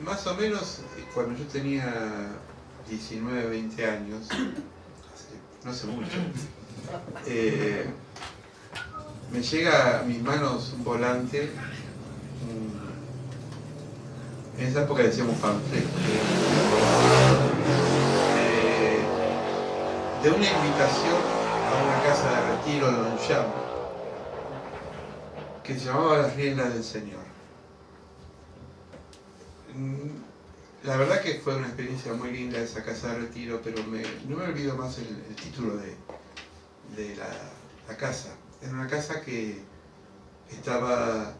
más o menos cuando yo tenía 19, 20 años, no hace mucho, me llega a mis manos un volante, en esa época decíamos panfleto, de una invitación a una casa de retiro de Don Jean, que se llamaba Las Riendas del Señor. La verdad que fue una experiencia muy linda esa casa de retiro, pero no me olvido más el título de la casa. Era una casa que estaba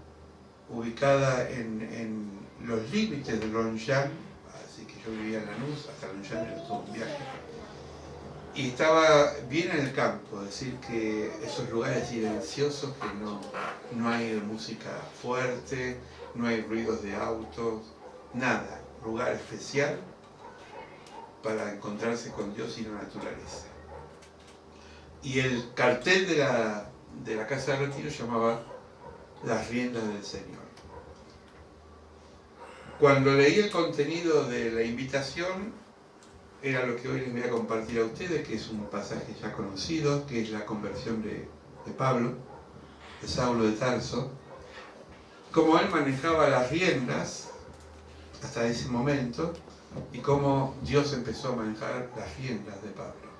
ubicada en los límites de Longchamp, así que yo vivía en Lanús, hasta Longchamp era todo un viaje. Y estaba bien en el campo, es decir, que esos lugares silenciosos que no hay música fuerte, no hay ruidos de autos, nada. Lugar especial para encontrarse con Dios y la naturaleza. Y el cartel de la casa de retiro llamaba Las Riendas del Señor. Cuando leí el contenido de la invitación, era lo que hoy les voy a compartir a ustedes, que es un pasaje ya conocido, que es la conversión de Pablo, de Saulo de Tarso, cómo él manejaba las riendas hasta ese momento y cómo Dios empezó a manejar las riendas de Pablo.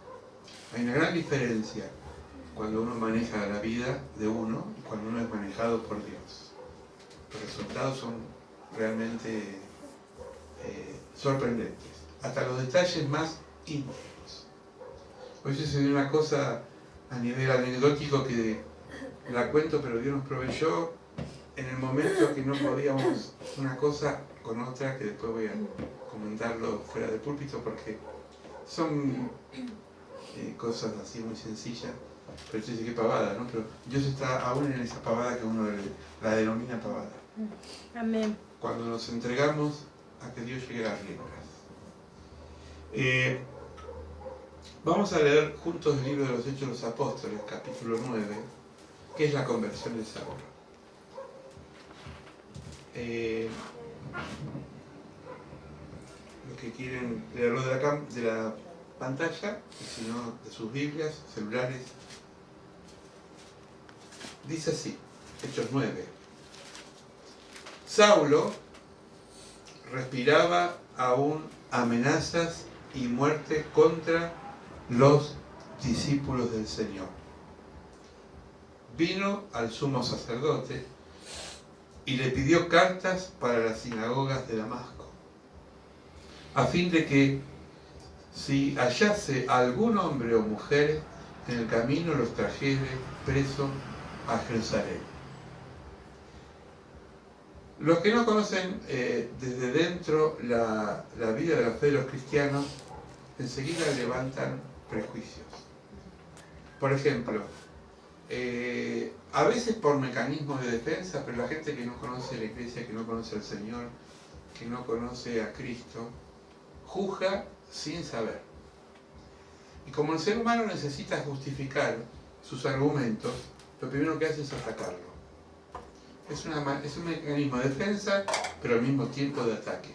Hay una gran diferencia cuando uno maneja la vida de uno y cuando uno es manejado por Dios. Los resultados son realmente sorprendentes, hasta los detalles más íntimos. Hoy sucedió una cosa a nivel anecdótico que la cuento, pero Dios nos proveyó en el momento que no podíamos una cosa con otra, que después voy a comentarlo fuera del púlpito porque son cosas así muy sencillas, pero usted dice que pavada, ¿no? Pero Dios está aún en esa pavada que uno la denomina pavada. Amén. Cuando nos entregamos a que Dios llegue a las riendas. Vamos a leer juntos el libro de los Hechos de los Apóstoles, capítulo 9, que es la conversión de Saulo. Los que quieren leerlo de la pantalla, y si no, de sus Biblias, celulares. Dice así, Hechos 9. Saulo respiraba aún amenazas y muerte contra los discípulos del Señor. Vino al sumo sacerdote y le pidió cartas para las sinagogas de Damasco, a fin de que si hallase algún hombre o mujer en el camino los trajere preso a Jerusalén. Los que no conocen desde dentro la vida de la fe de los cristianos, enseguida levantan prejuicios. Por ejemplo, a veces por mecanismos de defensa, pero la gente que no conoce la iglesia, que no conoce al Señor, que no conoce a Cristo, juzga sin saber. Y como el ser humano necesita justificar sus argumentos, lo primero que hace es atacarlo. Es un mecanismo de defensa, pero al mismo tiempo de ataque.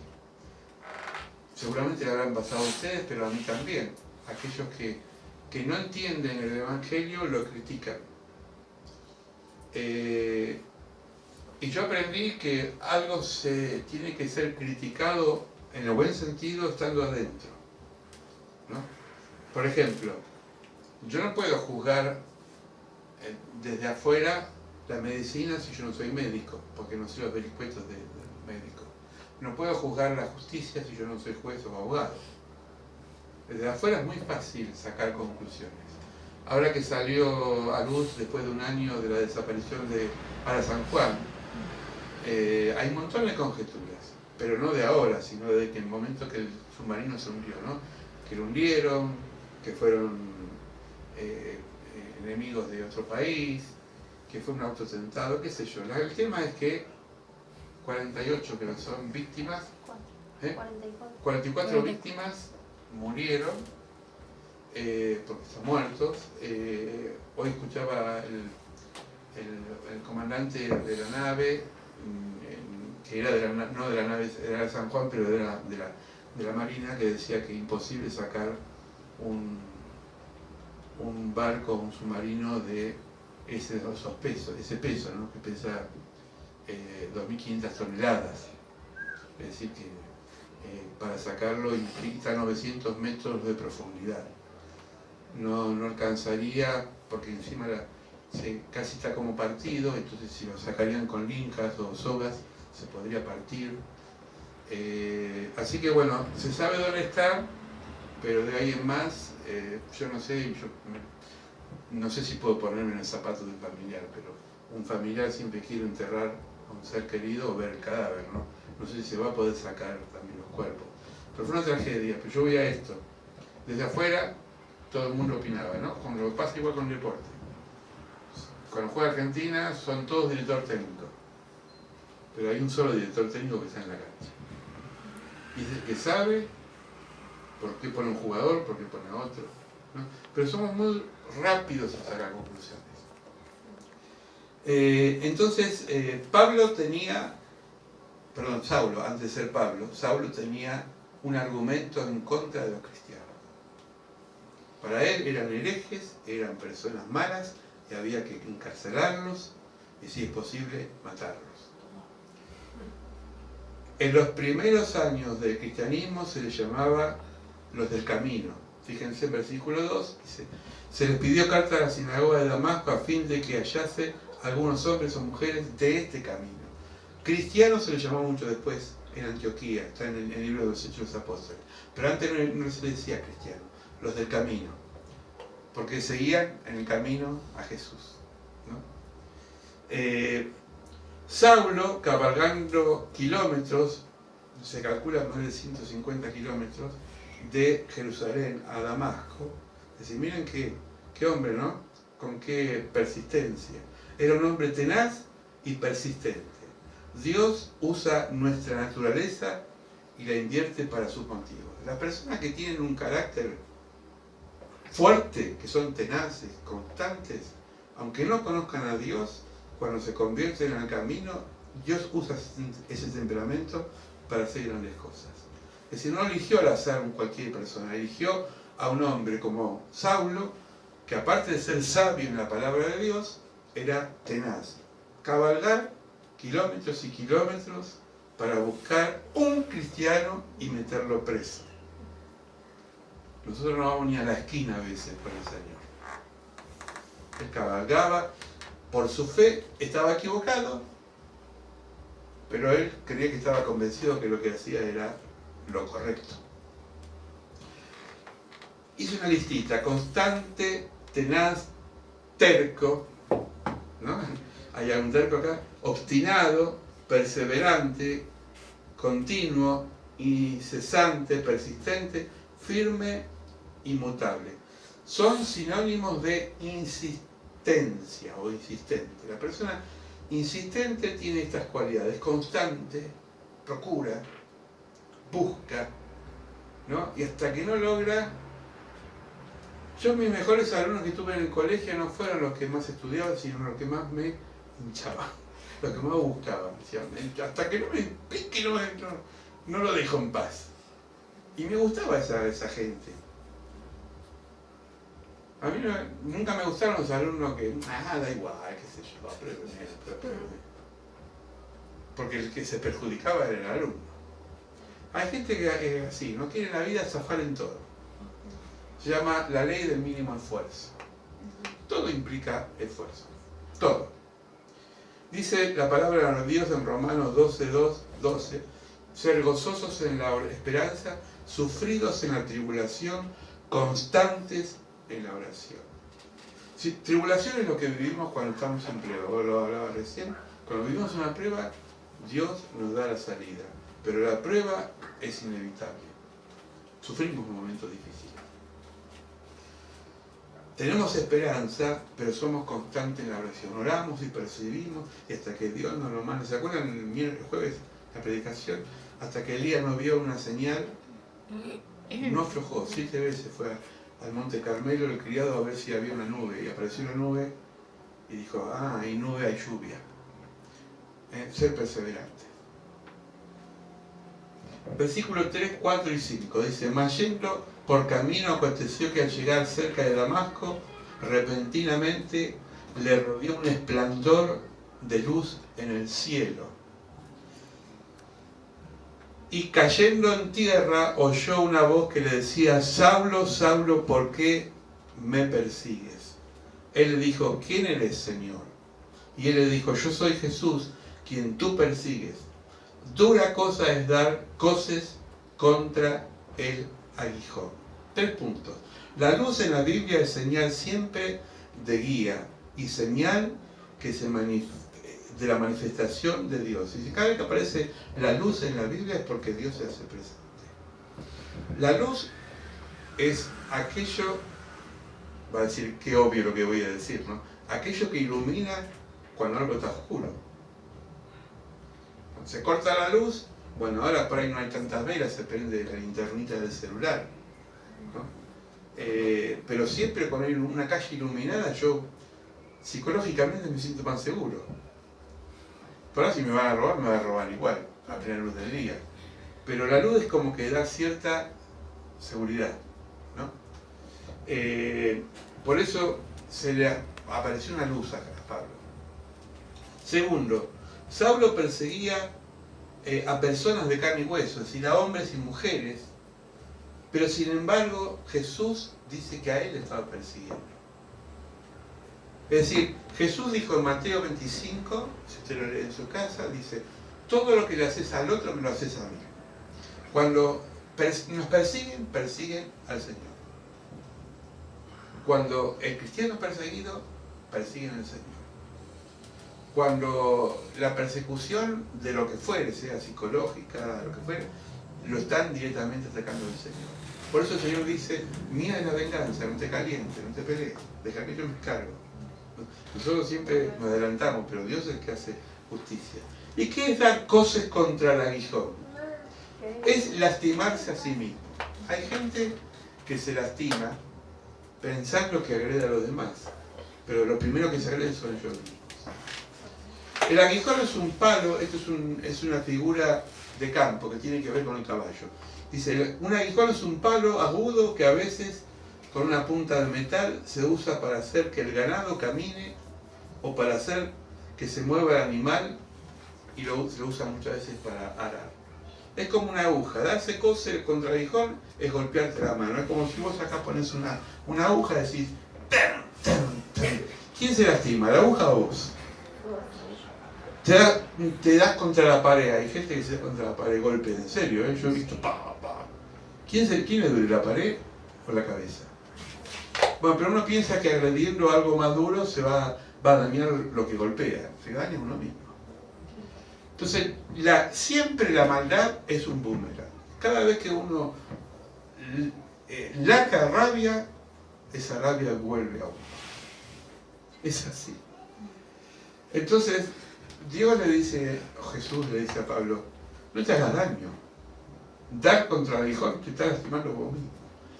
Seguramente le habrán pasado a ustedes, pero a mí también. Aquellos que no entienden el Evangelio lo critican. Y yo aprendí que algo se tiene que ser criticado en el buen sentido estando adentro, ¿no? Por ejemplo, yo no puedo juzgar desde afuera la medicina si yo no soy médico, porque no sé los vericuetos del médico. No puedo juzgar la justicia si yo no soy juez o abogado. Desde afuera es muy fácil sacar conclusiones. Ahora que salió a luz después de un año de la desaparición de Ara San Juan, hay un montón de conjeturas, pero no de ahora, sino de que en el momento que el submarino se hundió, ¿no? Que lo hundieron, que fueron enemigos de otro país, que fue un autotentado, qué sé yo. El tema es que 48 que son víctimas, 44 víctimas murieron porque están muertos. Hoy escuchaba el comandante de la nave que era no de la nave, era de San Juan, pero de la Marina, que decía que es imposible sacar un barco, un submarino de ese peso, ¿no? Que pesa 2.500 toneladas. Es decir, que para sacarlo implica 900 metros de profundidad. No alcanzaría, porque encima casi está como partido, entonces si lo sacarían con lincas o sogas, se podría partir. Así que bueno, se sabe dónde está, pero de ahí en más, yo no sé, no sé si puedo ponerme en el zapato de un familiar, pero un familiar siempre quiere enterrar a un ser querido o ver el cadáver, ¿no? No sé si se va a poder sacar también los cuerpos. Pero fue una tragedia, pero yo veía esto. Desde afuera, todo el mundo opinaba, ¿no? Como lo que pasa igual con el deporte. Cuando juega Argentina, son todos director técnico. Pero hay un solo director técnico que está en la cancha. Y es el que sabe por qué pone un jugador, por qué pone a otro, ¿no? Pero somos muy rápidos a sacar conclusiones. Entonces, Saulo, antes de ser Pablo, Saulo tenía un argumento en contra de los cristianos. Para él eran herejes, eran personas malas y había que encarcelarlos y, si es posible, matarlos. En los primeros años del cristianismo se les llamaba los del camino. Fíjense en versículo 2, dice: se les pidió carta a la sinagoga de Damasco a fin de que hallase algunos hombres o mujeres de este camino. Cristianos se les llamó mucho después en Antioquía, está en el libro de los Hechos de los Apóstoles. Pero antes no se les decía cristianos, los del camino, porque seguían en el camino a Jesús, ¿no? Saulo, cabalgando kilómetros, se calcula más de 150 kilómetros, de Jerusalén a Damasco. Es decir, miren qué hombre, ¿no? Con qué persistencia. Era un hombre tenaz y persistente. Dios usa nuestra naturaleza y la invierte para sus motivos. Las personas que tienen un carácter fuerte, que son tenaces, constantes, aunque no conozcan a Dios, cuando se convierten en el camino, Dios usa ese temperamento para hacer grandes cosas. Es decir, no eligió al azar cualquier persona, eligió a un hombre como Saulo, que aparte de ser sabio en la palabra de Dios, era tenaz. Cabalgar kilómetros y kilómetros para buscar un cristiano y meterlo preso. Nosotros no vamos ni a la esquina a veces por el Señor. Él cabalgaba, por su fe estaba equivocado, pero él creía que estaba convencido que lo que hacía era lo correcto. Hizo una listita: constante, tenaz, terco, ¿no? Hay algún terco acá, obstinado, perseverante, continuo, incesante, persistente, firme, inmutable. Son sinónimos de insistencia o insistente. La persona insistente tiene estas cualidades: constante, procura, busca, ¿no? Y hasta que no logra. Yo, mis mejores alumnos que tuve en el colegio no fueron los que más estudiaban, sino los que más me hinchaban, los que más buscaban. Decían, hasta que no me pique, no lo dejo en paz. Y me gustaba esa gente. A mí nunca me gustaron los alumnos que, da igual, qué sé yo, aprende. Porque el que se perjudicaba era el alumno. Hay gente que es así, no quiere en la vida zafar en todo. Se llama la ley del mínimo esfuerzo. Todo implica esfuerzo. Todo. Dice la palabra de Dios en Romanos 12, ser gozosos en la esperanza, sufridos en la tribulación, constantes en la oración. Si, tribulación es lo que vivimos cuando estamos en prueba. Vos lo hablaba recién. Cuando vivimos una prueba, Dios nos da la salida. Pero la prueba es inevitable. Sufrimos momentos difíciles. Tenemos esperanza, pero somos constantes en la oración. Oramos y percibimos, y hasta que Dios nos lo manda. ¿Se acuerdan el jueves, la predicación? Hasta que Elías no vio una señal, no aflojó. 7 veces fue al Monte Carmelo el criado a ver si había una nube. Y apareció una nube y dijo, hay nube, hay lluvia. Ser perseverante. Versículos 3, 4 y 5. Dice, mas yendo por camino aconteció que al llegar cerca de Damasco, repentinamente le rodeó un esplendor de luz en el cielo. Y cayendo en tierra, oyó una voz que le decía, Saulo, Saulo, ¿por qué me persigues? Él le dijo, ¿quién eres, Señor? Y él le dijo, yo soy Jesús, quien tú persigues. Dura cosa es dar coces contra el aguijón. 3 puntos. La luz en la Biblia es señal siempre de guía y señal que de la manifestación de Dios. Y cada vez que aparece la luz en la Biblia es porque Dios se hace presente. La luz es aquello, va a decir qué obvio lo que voy a decir, ¿no? Aquello que ilumina cuando algo está oscuro. Se corta la luz, bueno, ahora por ahí no hay tantas velas, se prende la linternita del celular, ¿no? Pero siempre cuando hay una calle iluminada, yo psicológicamente me siento más seguro. Por ahora si me van a robar, me van a robar igual, a plena luz del día. Pero la luz es como que da cierta seguridad, ¿no? Por eso se le apareció una luz a Pablo. Segundo, Saulo perseguía a personas de carne y hueso, es decir, a hombres y mujeres, pero sin embargo Jesús dice que a él estaba persiguiendo. Es decir, Jesús dijo en Mateo 25, si usted lo lee en su casa, dice, todo lo que le haces al otro me lo haces a mí. Cuando nos persiguen, persiguen al Señor. Cuando el cristiano es perseguido, persiguen al Señor. Cuando la persecución de lo que fuere, sea psicológica, lo que fuere, lo están directamente atacando al Señor. Por eso el Señor dice, mía es la venganza, no te calientes, no te pelees, deja que yo me encargo. Nosotros siempre nos adelantamos, pero Dios es el que hace justicia. ¿Y qué es dar coces contra el aguijón? Es lastimarse a sí mismo. Hay gente que se lastima pensando que agrede a los demás, pero lo primero que se agreden son ellos mismos. El aguijón es un palo, esto es una figura de campo que tiene que ver con el caballo. Dice, un aguijón es un palo agudo que a veces con una punta de metal se usa para hacer que el ganado camine o para hacer que se mueva el animal y se lo usa muchas veces para arar. Es como una aguja, darse coce contra el aguijón es golpearte la mano. Es como si vos acá pones una aguja y decís, ¡ten, ten, ten! ¿Quién se lastima, la aguja o vos? Te das contra la pared, hay gente que se da contra la pared, golpe, en serio, yo he visto pa. ¿Quién le duele, la pared o la cabeza? Bueno, pero uno piensa que agrediendo algo más duro se va a dañar lo que golpea, se daña uno mismo. Entonces, siempre la maldad es un boomerang. Cada vez que uno larga rabia, esa rabia vuelve a uno. Es así. Entonces, Dios le dice, Jesús le dice a Pablo, no te hagas daño. Dar contra el aguijón te está lastimando vos mismo.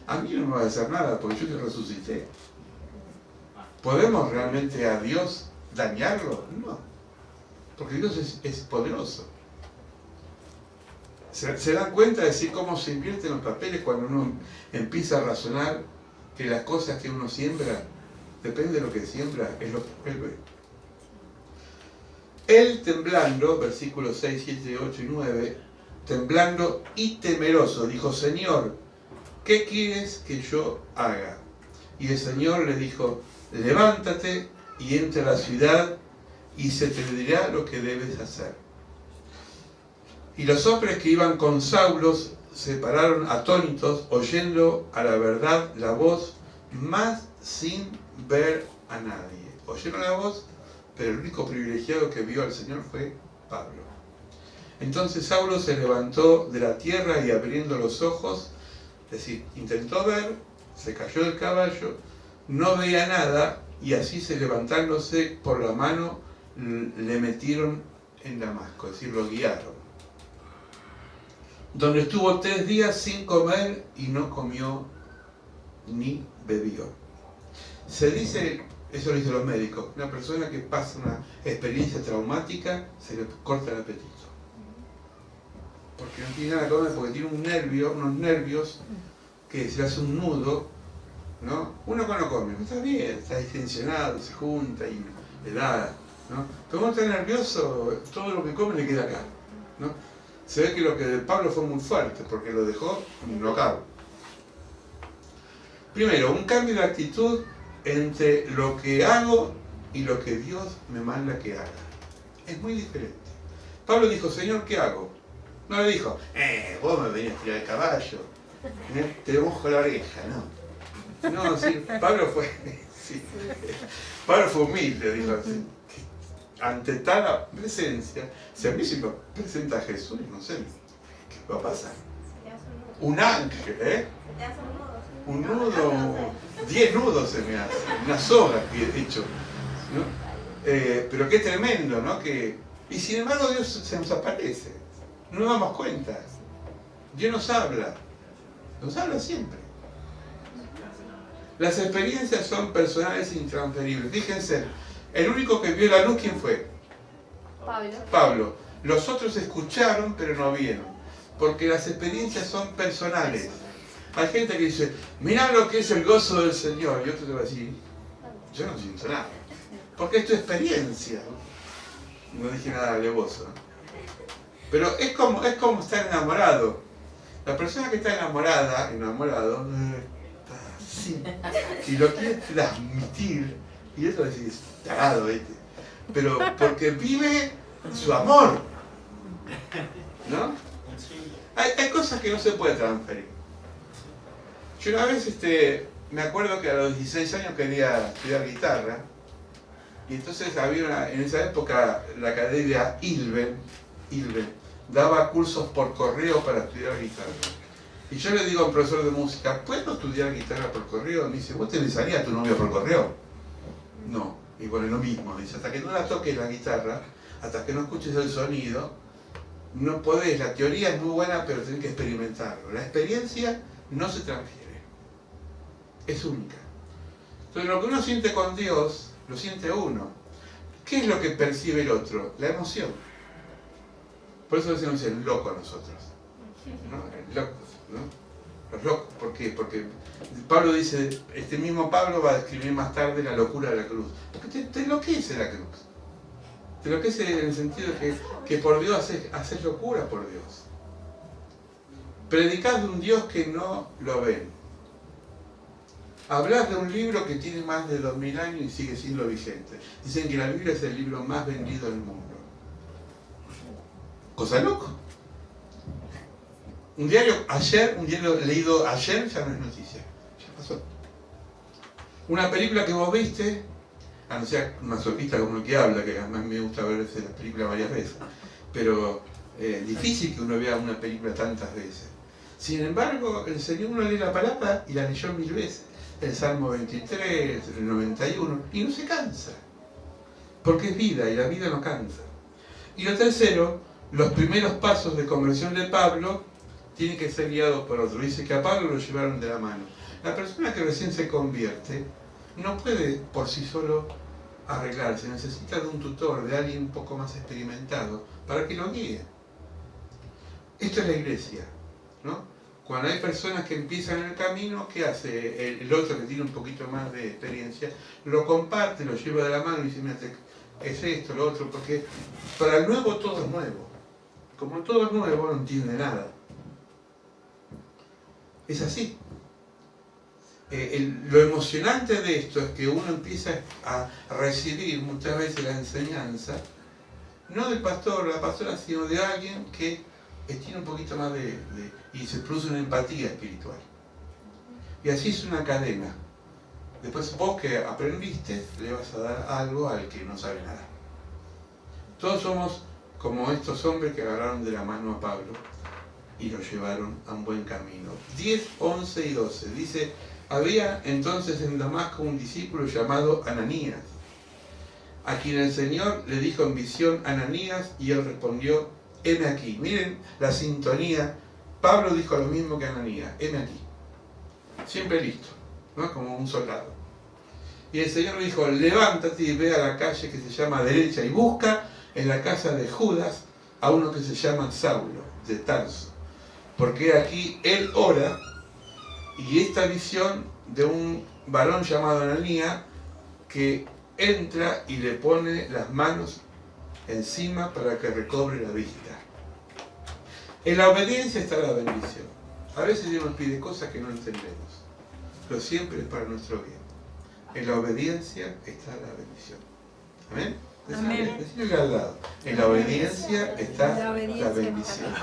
A mí no me va a hacer nada porque yo te resucité. ¿Podemos realmente a Dios dañarlo? No. Porque Dios es poderoso. ¿Se dan cuenta de decir cómo se invierten los papeles cuando uno empieza a razonar que las cosas que uno siembra, depende de lo que siembra, es lo que vuelve? Él temblando, versículos 6, 7, 8 y 9, temblando y temeroso, dijo, Señor, ¿qué quieres que yo haga? Y el Señor le dijo, levántate y entra a la ciudad y se te dirá lo que debes hacer. Y los hombres que iban con Saulo se pararon atónitos, oyendo a la verdad la voz, mas sin ver a nadie. Oyeron la voz, pero el único privilegiado que vio al Señor fue Pablo. Entonces Saulo se levantó de la tierra y abriendo los ojos, es decir, intentó ver, se cayó del caballo, no veía nada, y así se levantándose por la mano, le metieron en Damasco, es decir, lo guiaron. Donde estuvo 3 días sin comer y no comió ni bebió. Se dice, eso lo dicen los médicos, una persona que pasa una experiencia traumática se le corta el apetito. porque no tiene nada que comer, porque tiene unos nervios que se hace un nudo, ¿no? Uno que no come, está bien, está distensionado, se junta y le da, ¿no? Pero uno está nervioso, todo lo que come le queda acá, ¿no? Se ve que lo que de Pablo fue muy fuerte, porque lo dejó knockout. Primero, un cambio de actitud entre lo que hago y lo que Dios me manda que haga. Es muy diferente. Pablo dijo, Señor, ¿qué hago? No le dijo, vos me venís a tirar el caballo, te mojo la oreja, no. No, sí, Pablo fue, sí, Pablo fue humilde, dijo así. Ante tal presencia, si a mí se me presenta a Jesús, no sé qué va a pasar. Un ángel, un nudo, 10 nudos se me hace, una soga que he hecho, ¿no? Pero qué tremendo, ¿no? Y sin embargo Dios se nos aparece, no nos damos cuenta. Dios nos habla siempre. Las experiencias son personales e intransferibles. Fíjense, el único que vio la luz, ¿quién fue? Pablo. Los otros escucharon, pero no vieron. Porque las experiencias son personales. Hay gente que dice, mirá lo que es el gozo del Señor. Y otro te va a decir, yo no siento nada. Porque es tu experiencia. No dije nada alevoso. Pero es como estar enamorado. La persona que está enamorado, está así. Y lo quiere transmitir. Y eso decís, tarado, ¿viste? Pero porque vive su amor. ¿No? Hay cosas que no se pueden transferir. Yo una vez me acuerdo que a los 16 años quería estudiar guitarra. Y entonces había en esa época la academia Ilven daba cursos por correo para estudiar guitarra. Y yo le digo a un profesor de música, ¿puedo estudiar guitarra por correo? Me dice, ¿vos te besarías a tu novia por correo? No. Y bueno, es lo mismo. Dice, hasta que no la toques la guitarra, hasta que no escuches el sonido, no podés. La teoría es muy buena, pero tenés que experimentarlo. La experiencia no se transfiere. Es única. Entonces lo que uno siente con Dios, lo siente uno. ¿Qué es lo que percibe el otro? La emoción. Por eso decimos el loco a nosotros. ¿No? El loco, ¿no? Los locos. ¿Por qué? Porque Pablo dice, este mismo Pablo va a describir más tarde la locura de la cruz. Porque te enloquece la cruz. Te enloquece en el sentido de que por Dios haces locura por Dios. Predicás de un Dios que no lo ven. Hablás de un libro que tiene más de 2000 años y sigue siendo vigente. Dicen que la Biblia es el libro más vendido del mundo. Cosa loco. Un diario leído ayer ya no es noticia. Ya pasó. Una película que vos viste, a no ser masoquista como el que habla, que además me gusta ver las películas varias veces, pero difícil que uno vea una película tantas veces. Sin embargo, el Señor uno lee la palabra y la leyó 1000 veces. El Salmo 23, el 91, y no se cansa. Porque es vida y la vida no cansa. Y lo tercero, los primeros pasos de conversión de Pablo tienen que ser guiados por otro. Dice que a Pablo lo llevaron de la mano. La persona que recién se convierte no puede por sí solo arreglarse, necesita de un tutor, de alguien un poco más experimentado, para que lo guíe. Esto es la iglesia, ¿no? Cuando hay personas que empiezan en el camino, ¿qué hace? El otro que tiene un poquito más de experiencia, lo comparte, lo lleva de la mano y dice, mira, es esto, lo otro, porque para el nuevo todo es nuevo. Como todo es nuevo, no entiende nada. Es así. Lo emocionante de esto es que uno empieza a recibir muchas veces la enseñanza, no del pastor o la pastora, sino de alguien que tiene un poquito más y se produce una empatía espiritual. Y así es una cadena. Después vos que aprendiste, le vas a dar algo al que no sabe nada. Todos somos como estos hombres que agarraron de la mano a Pablo y lo llevaron a un buen camino. 10, 11 y 12. Dice, había entonces en Damasco un discípulo llamado Ananías, a quien el Señor le dijo en visión, Ananías, y él respondió, heme aquí. Miren la sintonía. Pablo dijo lo mismo que Ananías, heme aquí. Siempre listo, ¿no? Como un soldado. Y el Señor le dijo, levántate y ve a la calle que se llama derecha y busca en la casa de Judas a uno que se llama Saulo. de Tarso. Porque aquí él ora y esta visión de un varón llamado Ananías que entra y le pone las manos encima para que recobre la vista. En la obediencia está la bendición. A veces Dios nos pide cosas que no entendemos, pero siempre es para nuestro bien. En la obediencia está la bendición. ¿Amén? Decirle al lado. En la obediencia está la bendición.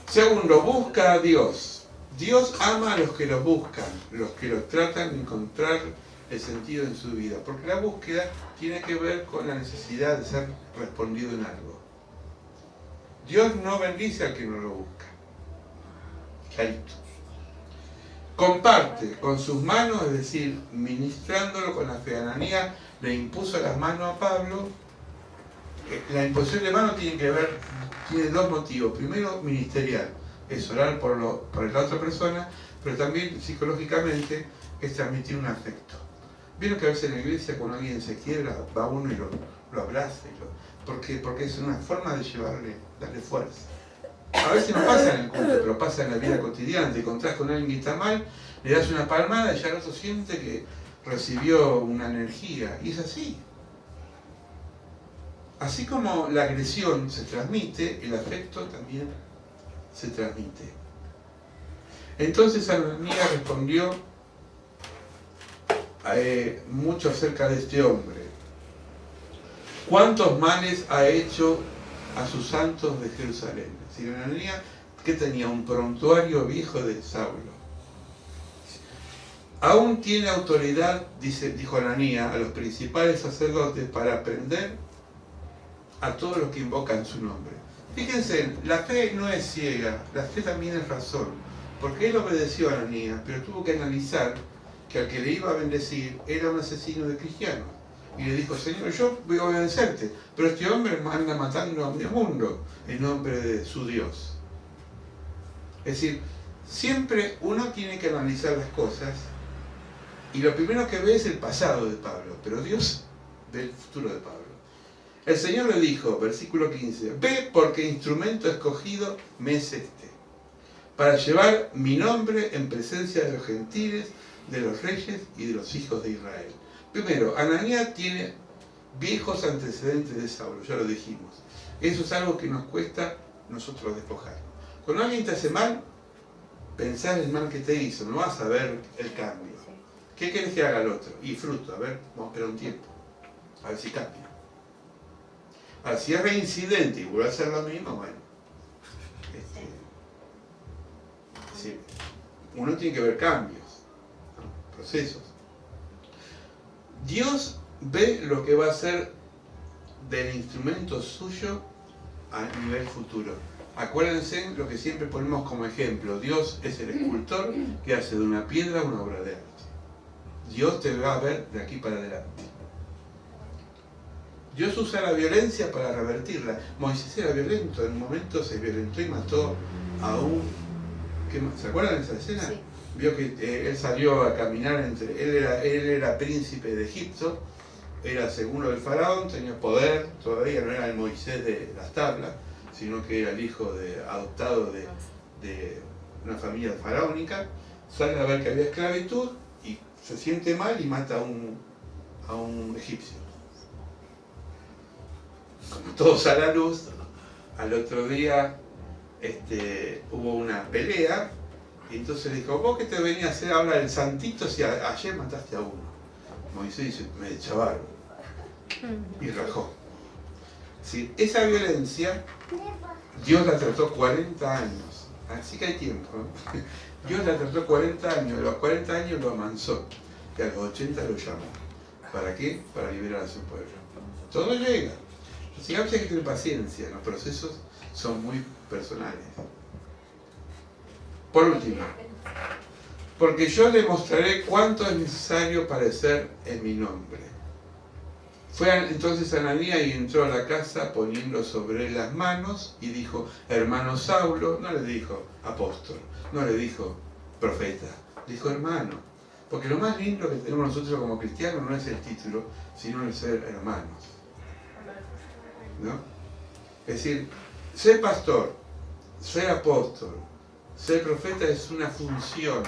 Segundo, busca a Dios. Dios ama a los que lo buscan, los que lo tratan de encontrar el sentido en su vida, porque la búsqueda tiene que ver con la necesidad de ser respondido en algo. Dios no bendice al que no lo busca. Clarito. Comparte con sus manos, es decir, ministrándolo con la fe. Ananías le impuso las manos a Pablo. La imposición de manos tiene dos motivos. Primero, ministerial, es orar por la otra persona, pero también psicológicamente es transmitir un afecto. Vieron que a veces en la iglesia cuando alguien se quiebra, va uno y lo abraza. Porque es una forma de darle fuerza. A veces no pasa en el culto, pero pasa en la vida cotidiana. Te encontrás con alguien que está mal, le das una palmada y ya el otro siente que recibió una energía. Y es así. Así como la agresión se transmite, el afecto también se transmite. Entonces Ananías respondió mucho acerca de este hombre. ¿Cuántos males ha hecho a sus santos de Jerusalén? Si Ananías, que tenía un prontuario viejo de Saulo. Aún tiene autoridad, dijo Ananías, a los principales sacerdotes para prender a todos los que invocan su nombre. Fíjense, la fe no es ciega, la fe también es razón, porque él obedeció a Ananías, pero tuvo que analizar que al que le iba a bendecir era un asesino de cristianos. Y le dijo, Señor, yo voy a obedecerte, pero este hombre anda matando a medio mundo en nombre de su Dios. Es decir, siempre uno tiene que analizar las cosas y lo primero que ve es el pasado de Pablo, pero Dios ve el futuro de Pablo. El Señor le dijo, versículo 15, ve porque instrumento escogido me es este, para llevar mi nombre en presencia de los gentiles, de los reyes y de los hijos de Israel. Primero, Ananías tiene viejos antecedentes de Saulo, ya lo dijimos. Eso es algo que nos cuesta nosotros despojarnos. Cuando alguien te hace mal, pensá en el mal que te hizo, no vas a ver el cambio. ¿Qué querés que haga el otro? Y fruto, a ver, vamos a esperar un tiempo, a ver si cambia. Ahora, si es reincidente y vuelve a hacer lo mismo, bueno. Sí, uno tiene que ver cambios, ¿no? Procesos. Dios ve lo que va a hacer del instrumento suyo a nivel futuro. Acuérdense lo que siempre ponemos como ejemplo. Dios es el escultor que hace de una piedra una obra de arte. Dios te va a ver de aquí para adelante. Dios usa la violencia para revertirla. Moisés era violento, en un momento se violentó y mató a un... ¿Se acuerdan de esa escena? Sí. Vio que él salió a caminar él era príncipe de Egipto, era segundo del faraón, tenía poder, todavía no era el Moisés de las tablas, sino que era el hijo adoptado de una familia faraónica. Sale a ver que había esclavitud y se siente mal y mata a un egipcio. Como todo sale a la luz, al otro día hubo una pelea. Y entonces le dijo, ¿vos qué te venías a hacer ahora el santito si ayer mataste a uno? Moisés dice, me echaron. Y rajó. ¿Sí? Esa violencia, Dios la trató 40 años. Así que hay tiempo, ¿no? Dios la trató 40 años. A los 40 años lo amansó. Y a los 80 lo llamó. ¿Para qué? Para liberar a su pueblo. Todo llega. Así que hay que tener paciencia. Los procesos son muy personales. Por último, porque yo le mostraré cuánto es necesario padecer en mi nombre. Fue entonces Ananías y entró a la casa poniendo sobre él las manos y dijo, hermano Saulo, no le dijo apóstol, no le dijo profeta, dijo hermano. Porque lo más lindo que tenemos nosotros como cristianos no es el título, sino el ser hermanos. ¿No? Es decir, ser pastor, ser apóstol, ser profeta es una función,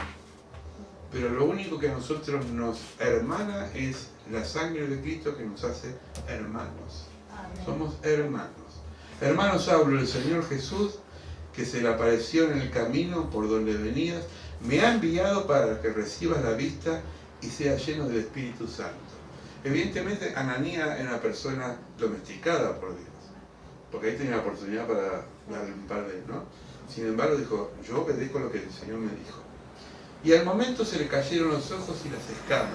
pero lo único que a nosotros nos hermana es la sangre de Cristo que nos hace hermanos. Amén. Somos hermanos. Hermanos, hablo del Señor Jesús, que se le apareció en el camino por donde venías, me ha enviado para que recibas la vista y seas lleno del Espíritu Santo. Evidentemente, Ananías era una persona domesticada por Dios, porque ahí tenía la oportunidad para darle un par de, ¿no? Sin embargo, dijo, yo obedezco lo que el Señor me dijo. Y al momento se le cayeron los ojos y las escamas,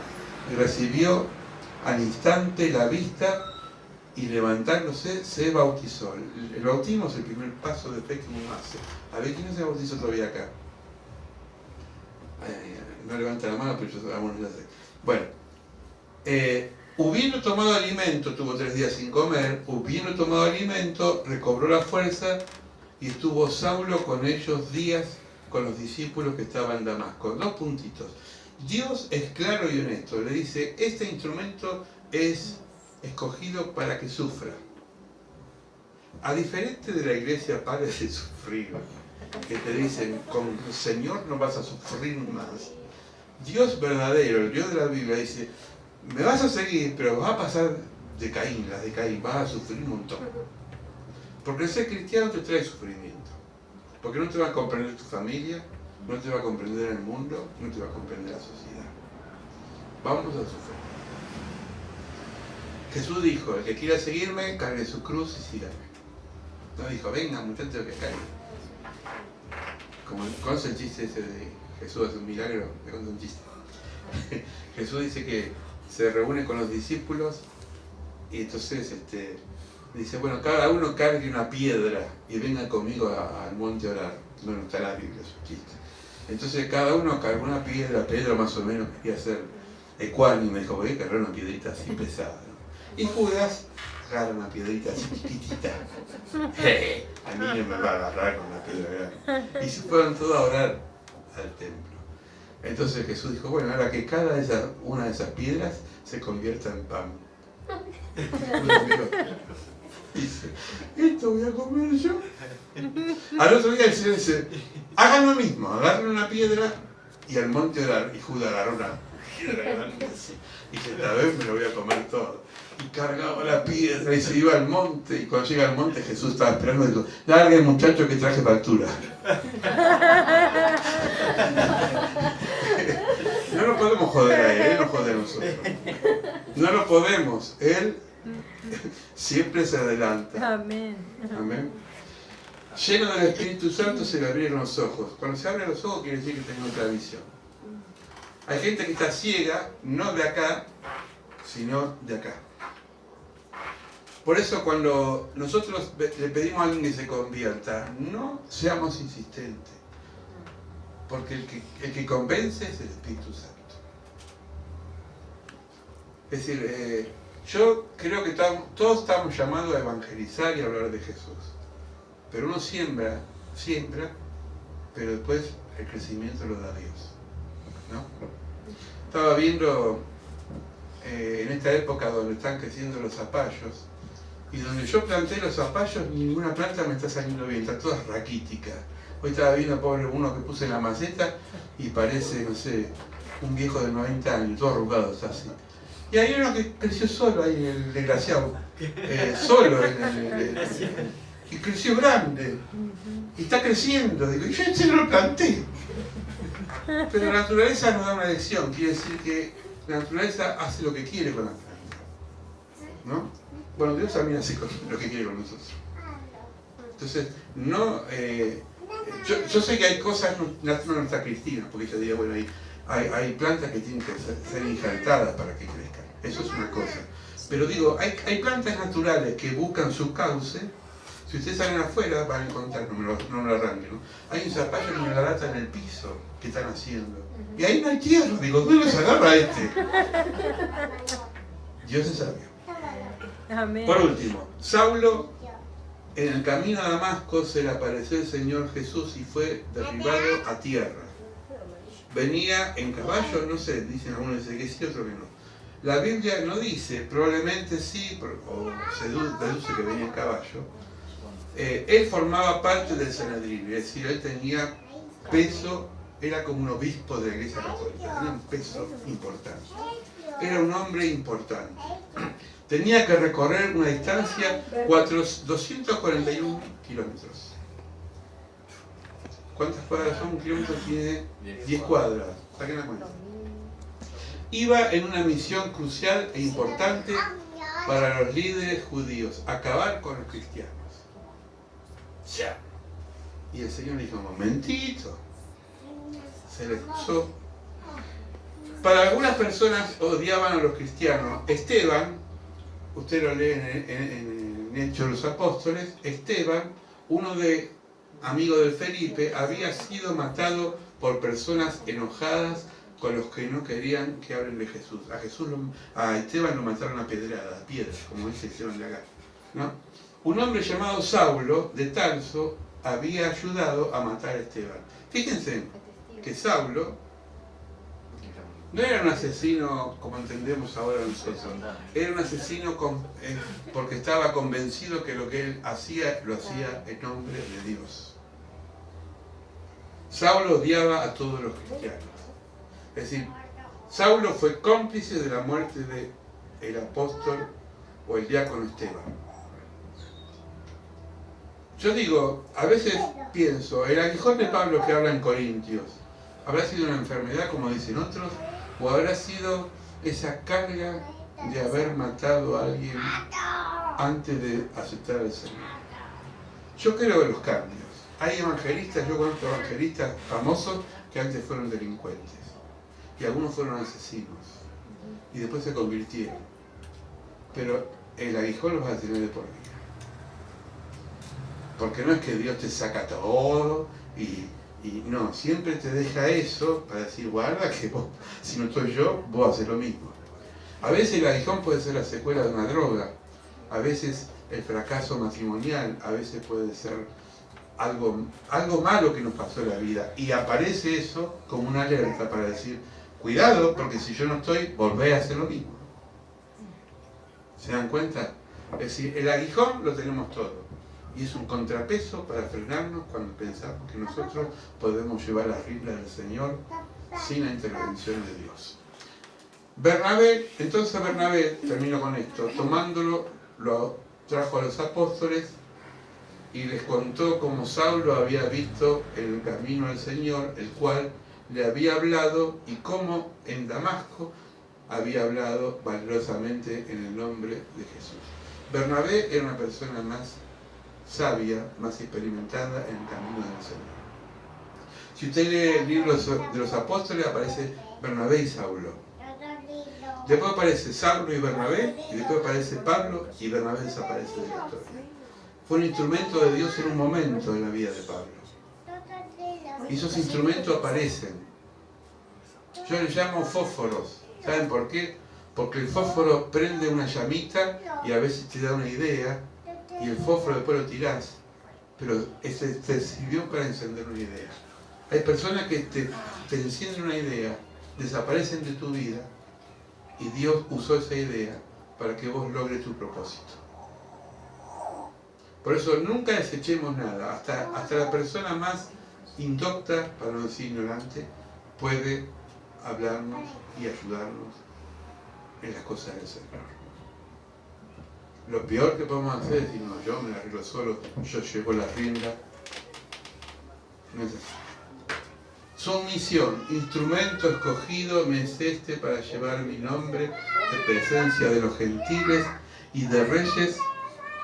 y recibió al instante la vista, y levantándose se bautizó. El bautismo es el primer paso de fe que uno hace. A ver, ¿quién no se bautizó todavía acá? No levanta la mano, pero yo algunos ya sé. Bueno, hubiendo tomado alimento, tuvo 3 días sin comer, hubiendo tomado alimento, recobró la fuerza y estuvo Saulo con ellos días con los discípulos que estaban en Damasco. 2 puntitos. Dios es claro y honesto. Le dice, este instrumento es escogido para que sufra. A diferente de la iglesia pares de sufrir, que te dicen, con el Señor no vas a sufrir más. Dios verdadero, el Dios de la Biblia, dice, me vas a seguir, pero vas a pasar de Caín, las de Caín, vas a sufrir un montón. Porque el ser cristiano te trae sufrimiento. Porque no te va a comprender tu familia, no te va a comprender el mundo, no te va a comprender la sociedad. Vamos a sufrir. Jesús dijo, el que quiera seguirme, cargue su cruz y sígame. No dijo, venga muchachos que caigan. Como conoce el chiste ese de Jesús hace un milagro, me cuento un chiste. Jesús dice que se reúne con los discípulos y entonces dice, bueno, cada uno cargue una piedra y venga conmigo al monte a orar. No está en la Biblia, es un chiste. Entonces cada uno cargó una piedra, Pedro más o menos quería ser ecuánime, dijo, voy a cargar una piedrita así pesada, ¿no? Y Judas agarra una piedrita chiquitita. A mí no me va a agarrar con una piedra grande. Y se fueron todos a orar al templo. Entonces Jesús dijo, bueno, ahora que una de esas piedras se convierta en pan. Dice, ¿esto voy a comer yo? Al otro día el Señor dice, hagan lo mismo, agarren una piedra y al monte orar. Y Judas agarró una piedra grande así. Y dice, esta vez me lo voy a comer todo. Y cargaba la piedra y se iba al monte. Y cuando llega al monte Jesús estaba esperando y dijo, largue muchacho que traje factura. No lo podemos joder a él nos jode a nosotros. No lo podemos. Él siempre se adelanta. Amén. Amén. Lleno del Espíritu Santo se le abrieron los ojos. Cuando se abren los ojos quiere decir que tengo otra visión. Hay gente que está ciega, no de acá, sino de acá. Por eso cuando nosotros le pedimos a alguien que se convierta, no seamos insistentes. Porque el que convence es el Espíritu Santo. Es decir, yo creo que todos estamos llamados a evangelizar y a hablar de Jesús. Pero uno siembra, pero después el crecimiento lo da Dios, ¿no? Estaba viendo en esta época donde están creciendo los zapallos, y donde yo planté los zapallos, ninguna planta me está saliendo bien, está toda raquítica. Hoy estaba viendo, pobre, uno que puse en la maceta y parece, no sé, un viejo de 90 años, todo arrugado, está así. Y hay uno que creció solo ahí, el desgraciado, solo y creció grande, y está creciendo. Digo, yo ese no lo planté. Pero la naturaleza nos da una lección, quiere decir que la naturaleza hace lo que quiere con la planta, ¿no? Bueno, Dios también hace lo que quiere con nosotros. Entonces, no, yo sé que hay cosas, no está Cristina, porque ella diría, bueno, hay plantas que tienen que ser injertadas para que crezcan, eso es una cosa. Pero digo, hay plantas naturales que buscan su cauce. Si ustedes salen afuera van a encontrar, no me lo arranquen, ¿no? Hay un zapallo y una garata en el piso que están haciendo. Y ahí no hay tierra, digo, ¿dónde se agarra este? Dios es sabio. Amén. Por último, Saulo, en el camino a Damasco se le apareció el Señor Jesús y fue derribado a tierra. Venía en caballo, no sé, dicen algunos que sí, otros que no. La Biblia no dice, probablemente sí, o se deduce que venía en caballo. Él formaba parte del Sanedrín, es decir, él tenía peso, era como un obispo de la Iglesia Católica, tenía un peso importante. Era un hombre importante. Tenía que recorrer una distancia 241 kilómetros. ¿Cuántas cuadras son? Un kilómetro tiene 10 cuadras. Saquen la cuenta. Iba en una misión crucial e importante para los líderes judíos, acabar con los cristianos. Ya. Y el Señor dijo, un momentito. Se le puso. Para algunas personas odiaban a los cristianos. Esteban, usted lo lee en Hechos de los Apóstoles, Esteban, uno de amigo de Felipe, había sido matado por personas enojadas con los que no querían que hablen de Jesús. A Esteban lo mataron a pedrada, a piedras, como dice Esteban de acá, ¿no? Un hombre llamado Saulo de Tarso había ayudado a matar a Esteban. Fíjense que Saulo no era un asesino como entendemos ahora nosotros, era un asesino porque estaba convencido que lo que él hacía, lo hacía en nombre de Dios. Saulo odiaba a todos los cristianos. Es decir, Saulo fue cómplice de la muerte del apóstol o el diácono Esteban. Yo digo, a veces pienso, el aguijón de Pablo que habla en Corintios, ¿habrá sido una enfermedad como dicen otros? ¿O habrá sido esa carga de haber matado a alguien antes de aceptar al Señor? Yo creo en los cambios. Hay evangelistas, yo conozco evangelistas famosos que antes fueron delincuentes. Y algunos fueron asesinos. Y después se convirtieron. Pero el aguijón los va a tener de por vida. Porque no es que Dios te saca todo y no, siempre te deja eso para decir, guarda que vos, si no estoy yo, vos haces lo mismo. A veces el aguijón puede ser la secuela de una droga, a veces el fracaso matrimonial, a veces puede ser algo malo que nos pasó en la vida. Y aparece eso como una alerta para decir, cuidado, porque si yo no estoy, volvé a hacer lo mismo. ¿Se dan cuenta? Es decir, el aguijón lo tenemos todo. Y es un contrapeso para frenarnos cuando pensamos que nosotros podemos llevar las riendas del Señor sin la intervención de Dios. Bernabé, termino con esto, tomándolo, lo trajo a los apóstoles y les contó cómo Saulo había visto el camino al Señor, el cual le había hablado, y cómo en Damasco había hablado valerosamente en el nombre de Jesús. Bernabé era una persona más sabia, más experimentada en el camino del Señor. Si usted lee el libro de los apóstoles, aparece Bernabé y Saulo. Después aparece Saulo y Bernabé, y después aparece Pablo, y Bernabé desaparece de la historia. Fue un instrumento de Dios en un momento en la vida de Pablo. Y esos instrumentos aparecen. Yo les llamo fósforos. ¿Saben por qué? Porque el fósforo prende una llamita y a veces te da una idea, y el fósforo después lo tirás, pero ese te sirvió para encender una idea. Hay personas que te encienden una idea, desaparecen de tu vida, y Dios usó esa idea para que vos logres tu propósito. Por eso nunca desechemos nada, hasta la persona más indocta, para no decir ignorante, puede hablarnos y ayudarnos en las cosas del Señor. Lo peor que podemos hacer es decir, no, yo me la arreglo solo, yo llevo la rienda. No es así. Su misión, instrumento escogido me es este para llevar mi nombre de presencia de los gentiles y de reyes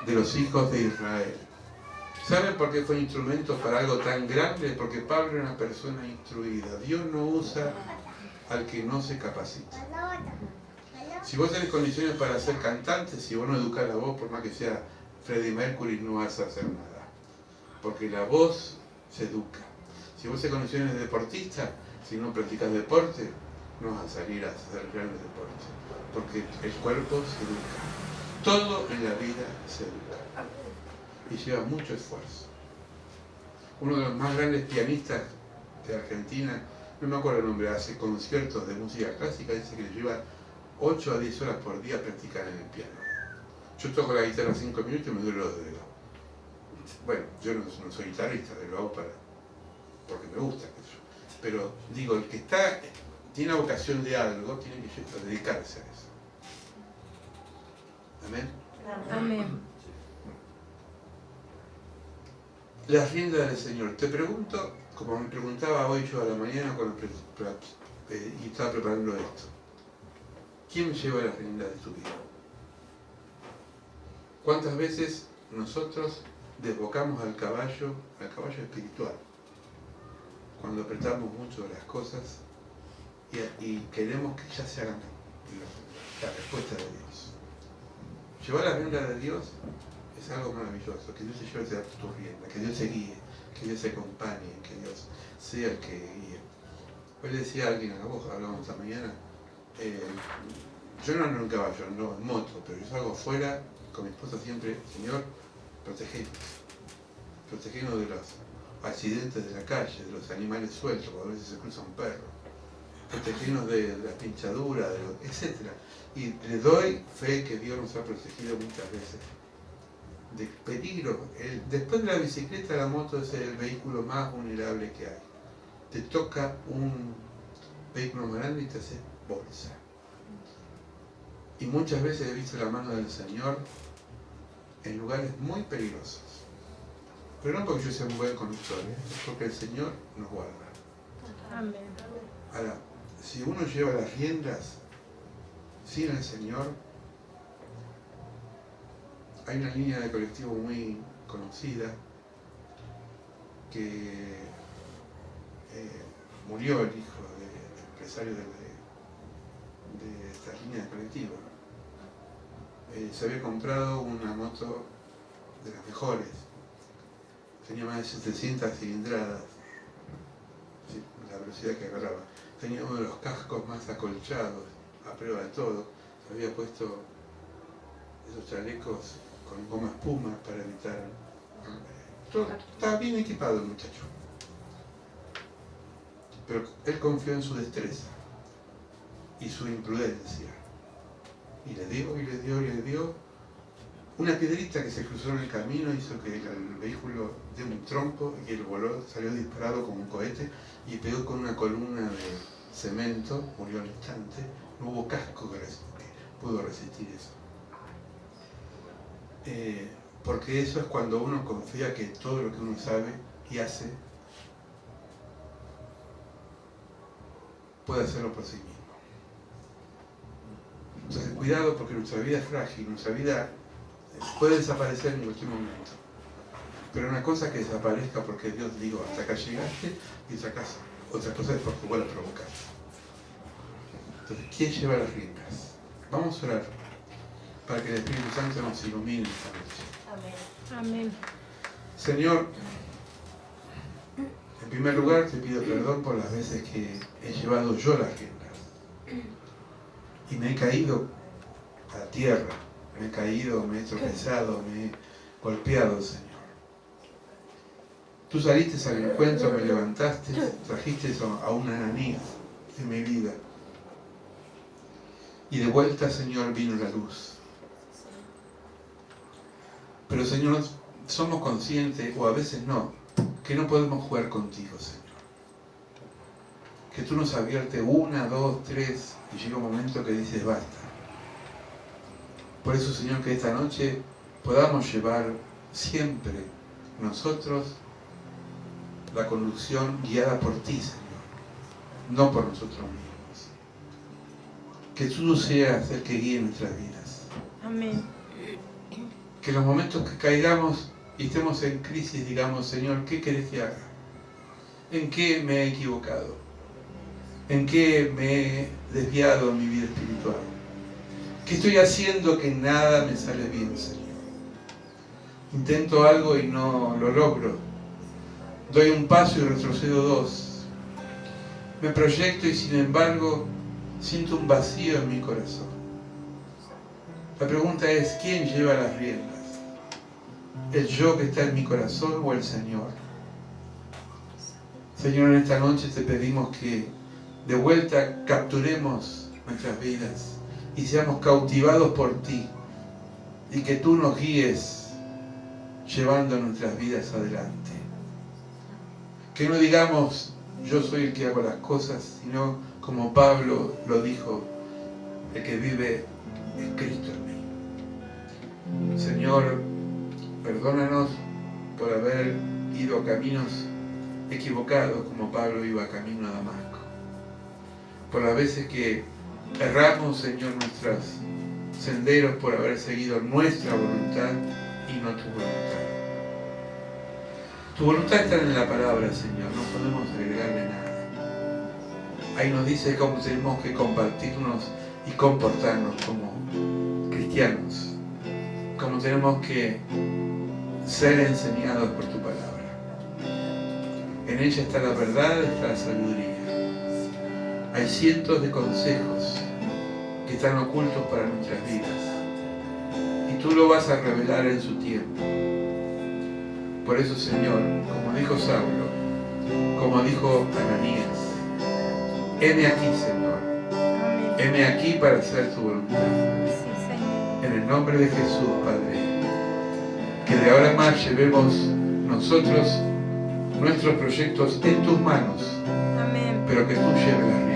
de los hijos de Israel. ¿Saben por qué fue instrumento para algo tan grande? Porque Pablo era una persona instruida. Dios no usa al que no se capacita. Si vos tenés condiciones para ser cantante, si vos no educás la voz, por más que sea Freddie Mercury, no vas a hacer nada. Porque la voz se educa. Si vos tenés condiciones de deportista, si no practicas deporte, no vas a salir a hacer grandes deportes. Porque el cuerpo se educa. Todo en la vida se educa. Y lleva mucho esfuerzo. Uno de los más grandes pianistas de Argentina, no me acuerdo el nombre, hace conciertos de música clásica, dice que le lleva 8 a 10 horas por día practicar en el piano. Yo toco la guitarra 5 minutos y me duele los dedos. bueno, yo no soy guitarrista, lo hago porque me gusta, pero digo, el que tiene la vocación de algo, tiene que dedicarse a eso. Amén. Amén. Las riendas del Señor. Te pregunto, como me preguntaba hoy yo a la mañana cuando y estaba preparando esto, ¿quién lleva las riendas de tu vida? ¿Cuántas veces nosotros desbocamos al caballo espiritual, cuando apretamos mucho las cosas y queremos que ya se hagan la respuesta de Dios? Llevar la rienda de Dios es algo maravilloso, que Dios se lleve tu rienda, que Dios te guíe, que Dios te acompañe, que Dios sea el que guíe. Hoy le decía a alguien, a vos hablábamos esta mañana, yo no ando en caballo, ando en moto, pero yo salgo afuera con mi esposa siempre, Señor, protegenos de los accidentes de la calle, de los animales sueltos, porque a veces se cruza un perro, protegenos de la pinchadura, etc. Y le doy fe que Dios nos ha protegido muchas veces de peligro. Después de la bicicleta, la moto es el vehículo más vulnerable que hay. Te toca un vehículo más grande y te hace bolsa. Y muchas veces he visto la mano del Señor en lugares muy peligrosos. Pero no porque yo sea un buen conductor, es porque el Señor nos guarda. Amén. Ahora, si uno lleva las riendas sin el Señor, hay una línea de colectivo muy conocida que murió el hijo del empresario de esta línea de colectivo. Se había comprado una moto de las mejores, tenía más de 700 cilindradas, la velocidad que agarraba, tenía uno de los cascos más acolchados, a prueba de todo, se había puesto esos chalecos con goma espuma para evitar... Estaba bien equipado el muchacho, pero él confió en su destreza y su imprudencia, y le dio una piedrita que se cruzó en el camino, hizo que el vehículo dé un trompo y él voló, salió disparado como un cohete y pegó con una columna de cemento, murió al instante. No hubo casco que pudo resistir eso. Porque eso es cuando uno confía que todo lo que uno sabe y hace puede hacerlo por sí mismo. Entonces cuidado, porque nuestra vida es frágil, nuestra vida puede desaparecer en cualquier momento. Pero una cosa es que desaparezca porque Dios dijo, hasta acá llegaste, y otra cosa es porque vos la provocaste. Entonces, ¿quién lleva las riendas? Vamos a orar para que el Espíritu Santo nos ilumine esta noche. Amén. Amén. Señor, en primer lugar te pido perdón por las veces que he llevado yo las riendas y me he caído a la tierra, me he caído, me he tropezado, me he golpeado, Señor. Tú saliste al encuentro, me levantaste, trajiste a una Ananías en mi vida. Y de vuelta, Señor, vino la luz. Pero, Señor, somos conscientes, o a veces no, que no podemos jugar contigo, Señor. Que tú nos adviertes 1, 2, 3, y llega un momento que dices basta. Por eso, Señor, que esta noche podamos llevar siempre nosotros la conducción guiada por ti, Señor, no por nosotros mismos. Que tú seas el que guíe nuestras vidas. Amén. Que en los momentos que caigamos y estemos en crisis, digamos, Señor, ¿qué querés que haga? ¿En qué me he equivocado? ¿En qué me he desviado en mi vida espiritual? ¿Qué estoy haciendo que nada me sale bien, Señor? Intento algo y no lo logro. Doy un paso y retrocedo 2. Me proyecto y sin embargo siento un vacío en mi corazón. La pregunta es, ¿quién lleva las riendas? ¿El yo que está en mi corazón o el Señor? Señor, en esta noche te pedimos que de vuelta capturemos nuestras vidas y seamos cautivados por ti y que tú nos guíes llevando nuestras vidas adelante. Que no digamos, yo soy el que hago las cosas, sino como Pablo lo dijo, el que vive es Cristo en mí. Señor, perdónanos por haber ido a caminos equivocados como Pablo iba camino a Damasco. Por las veces que erramos, Señor, nuestros senderos por haber seguido nuestra voluntad y no tu voluntad. Tu voluntad está en la palabra, Señor, no podemos agregarle nada. Ahí nos dice cómo tenemos que compartirnos y comportarnos como cristianos, cómo tenemos que ser enseñados por tu palabra. En ella está la verdad, está la sabiduría. Hay cientos de consejos que están ocultos para nuestras vidas y tú lo vas a revelar en su tiempo. Por eso, Señor, como dijo Saulo, como dijo Ananías, heme aquí, Señor, Amén. heme aquí para hacer tu voluntad. Sí, Señor. En el nombre de Jesús, Padre, que de ahora en más llevemos nosotros nuestros proyectos en tus manos, Amén. pero que tú lleves la